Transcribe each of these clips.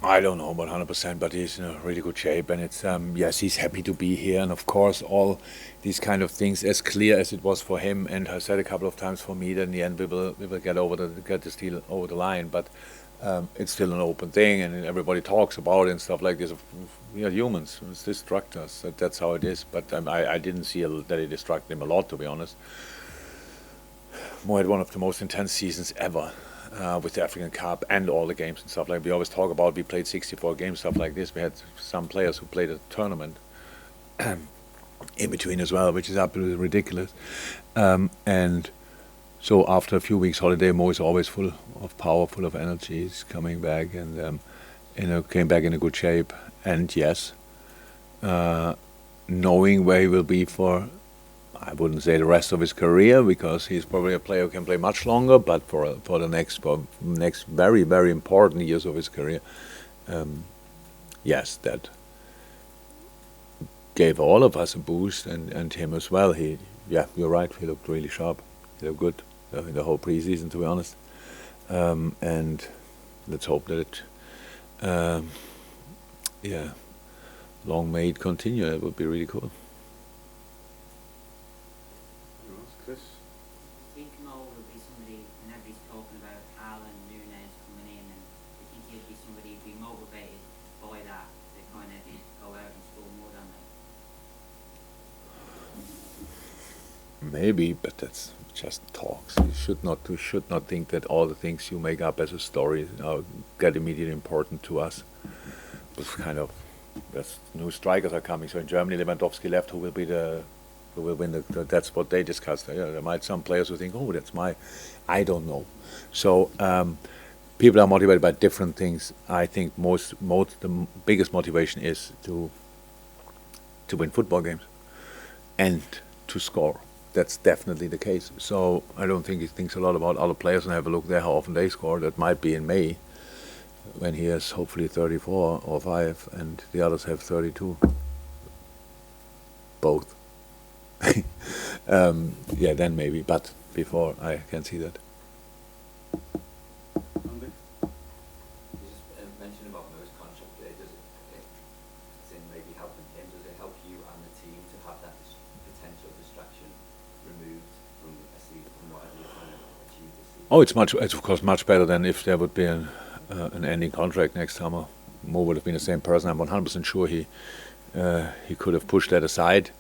I don't know about 100%, but he's in a really good shape, and it's yes, he's happy to be here, and of course, all these kind of things, as clear as it was for him, and I said a couple of times for me that in the end we will get this deal over the line, but it's still an open thing, and everybody talks about it and stuff like this. We are humans; it's distract us. That's how it is. But I didn't see that it distracted him a lot, to be honest. Mo had one of the most intense seasons ever with the African Cup and all the games and stuff like. We always talk about we played 64 games, stuff like this. We had some players who played a tournament in between as well, which is absolutely ridiculous. And so after a few weeks holiday, Mo is always full of power, full of energy. He's coming back and came back in a good shape. And yes, knowing where he will be for, I wouldn't say the rest of his career, because he's probably a player who can play much longer, but for the next very, very important years of his career, yes, that gave all of us a boost, and him as well. Yeah, you're right. He looked really sharp. He looked good in the whole preseason, to be honest. And let's hope that yeah, long may it continue. It would be really cool. Chris? Do you think Mo would be somebody, and everybody's talking about Alan Nunes coming in, and do you think he'd be somebody who'd be motivated by that to kind of go out and score more than Maybe, but that's just talks. You should not think that all the things you make up as a story get immediately important to us. It's kind of, there's new strikers are coming. So in Germany, Lewandowski left. Who will win that's what they discussed. Yeah, there might some players who think, oh, I don't know. So people are motivated by different things. I think the biggest motivation is to win football games and to score. That's definitely the case. So I don't think he thinks a lot about other players, and have a look there how often they score. That might be in May, when he has hopefully 34 or 5, and the others have 32. Both. Yeah, then maybe, but before I can see that. Andy? You just mentioned about Mo's contract there. Does it, as in maybe helping him, does it help you and the team to have that potential distraction removed from a season, from whatever you're trying to achieve this season? Oh, it's of course much better than if there would be an ending contract next summer. Mo would have been the same person. I'm 100% sure he could have pushed that aside,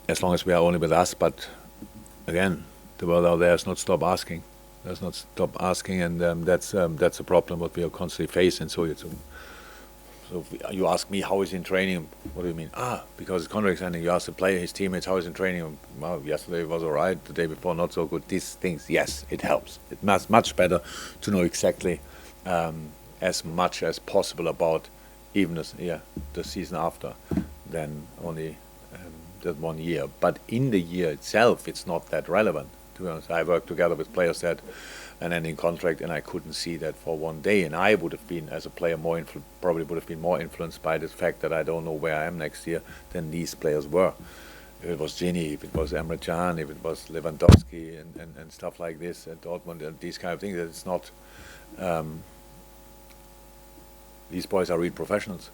as long as we are only with us. But again, the world out there has not stopped asking. Does not stop asking, and that's a problem what we are constantly facing. So if you ask me how is he in training, what do you mean? Because his contract's ending. You ask the player, his teammates, how is he in training? Well, yesterday was all right. The day before, not so good. These things, yes, it helps. It's much better to know exactly as much as possible about even the season after than only that 1 year. But in the year itself, it's not that relevant. To be honest, I worked together with players that an ending contract, and I couldn't see that for one day. And I would have been, as a player, probably would have been more influenced by the fact that I don't know where I am next year than these players were. If it was Gini, if it was Emre Can, if it was Lewandowski, and stuff like this at Dortmund, and these kind of things, that it's not. These boys are real professionals.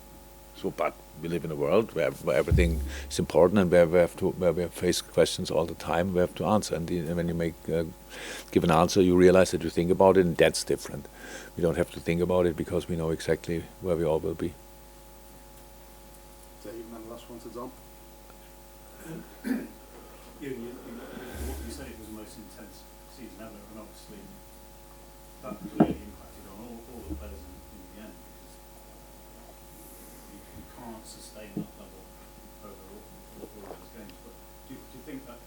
So, but we live in a world where everything is important, and where we face questions all the time. We have to answer, and when you give an answer, you realize that you think about it, and that's different. We don't have to think about it because we know exactly where we all will be. Dave, and then the last one to Dom. What you say it was the most intense season ever, and obviously that clearly impacted on all the players in the end, because you can't sustain that level over all those games. But do you think that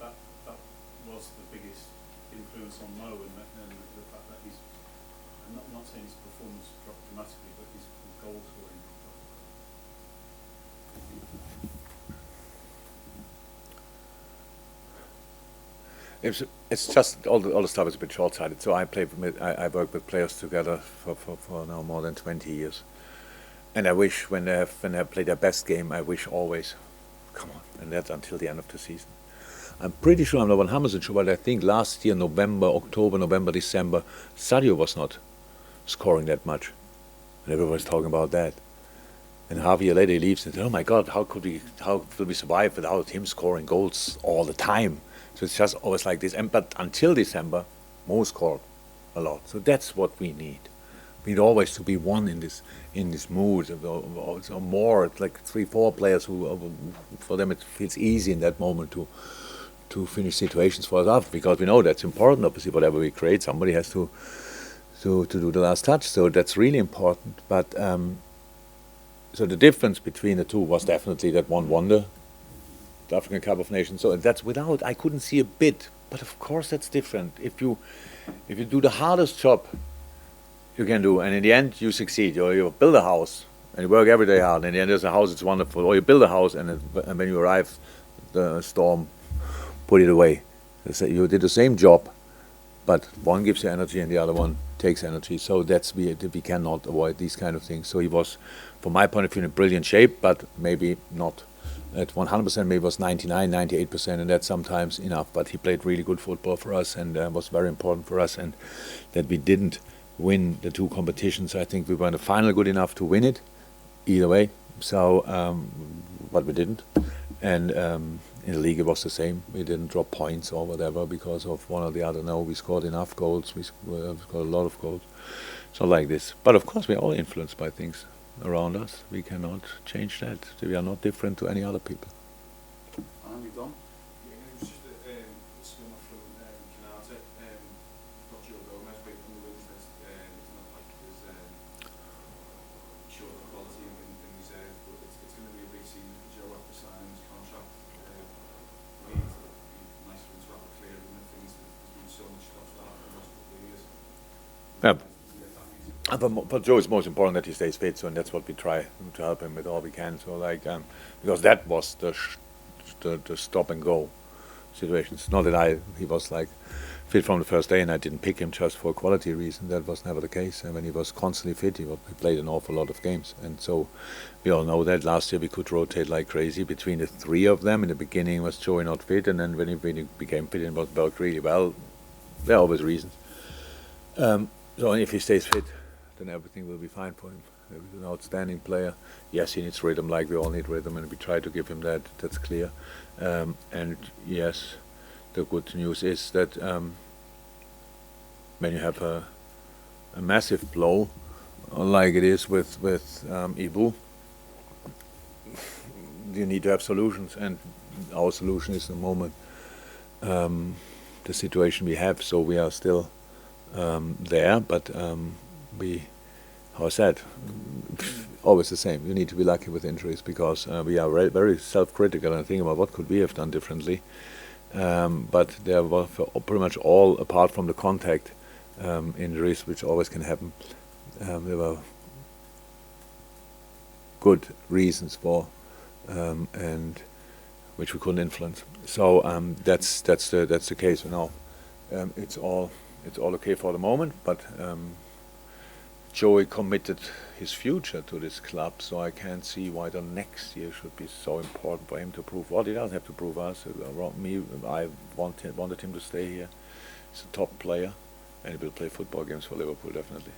was the biggest influence on Mo, and the fact that I'm not saying his performance dropped dramatically, but his goal scoring dropped? It's just all the stuff is a bit short-sighted. So I work with players together for now more than 20 years, and I wish when they have played their best game, I wish always, come on, and that's until the end of the season. I'm pretty sure, I'm not 100% sure, but I think last year, October, November, December, Sadio was not scoring that much. and everyone's talking about that. And half a year later he leaves and says, "Oh my God, how could we survive without him scoring goals all the time?" So it's just always like this. But until December, Mo scored a lot. So that's what we need. We need always to be one in this mood, or more. It's like 3-4 players who, for them, it feels easy in that moment to finish situations for us after, because we know that's important. Obviously, whatever we create, somebody has to do the last touch. So that's really important. But so the difference between the two was definitely that one won the African Cup of Nations. So that's without, I couldn't see a bit. But of course, that's different. If you do the hardest job you can do, and in the end you succeed, or you build a house and you work every day hard, and in the end there's a house, it's wonderful. Or you build a house and when you arrive, the storm put it away. You did the same job, but one gives you energy and the other one takes energy. So we cannot avoid these kind of things. So he was, from my point of view, in brilliant shape, but maybe not at 100%, maybe it was 99, 98%, and that's sometimes enough. But he played really good football for us, and was very important for us. And that we didn't win the two competitions, I think we were in the final good enough to win it, either way. So, but we didn't. And in the league it was the same. We didn't drop points or whatever because of one or the other. No, we scored enough goals. We scored a lot of goals. So like this. But of course, we're all influenced by things around us. We cannot change that. We are not different to any other people. And you done? Yeah, it was just a spin off from Canate. Got Joe Gomez waiting on the wings list. It's not like there's short of quality in reserve, but it's going to be a big season for Joe after signing his contract. I mean, it'd be nice for him to have a clear run of things. There's been so much stop start in the last couple of years. Yeah. For Joe, it's most important that he stays fit, so and that's what we try to help him with all we can. So like, because that was the stop and go situations. Not that he was like fit from the first day, and I didn't pick him just for a quality reason. That was never the case. And when he was constantly fit, he played an awful lot of games. And so we all know that last year we could rotate like crazy between the three of them. In the beginning was Joey not fit, and then when he became fit and worked really well, there are always reasons. So if he stays fit, then everything will be fine for him. He's an outstanding player. Yes, he needs rhythm, like we all need rhythm, and we try to give him that. That's clear. And yes, the good news is that when you have a massive blow, like it is with Ibu, you need to have solutions, and our solution is the moment, the situation we have. So we are still there, but how I said, always the same. You need to be lucky with injuries, because we are very self-critical and think about what could we have done differently. But there were pretty much all, apart from the contact injuries, which always can happen, there were good reasons for, and which we couldn't influence. So that's the case for now. It's all okay for the moment, but Joey committed his future to this club, so I can't see why the next year should be so important for him to prove what. He doesn't have to prove us. I wanted him to stay here. He's a top player, and he will play football games for Liverpool, definitely.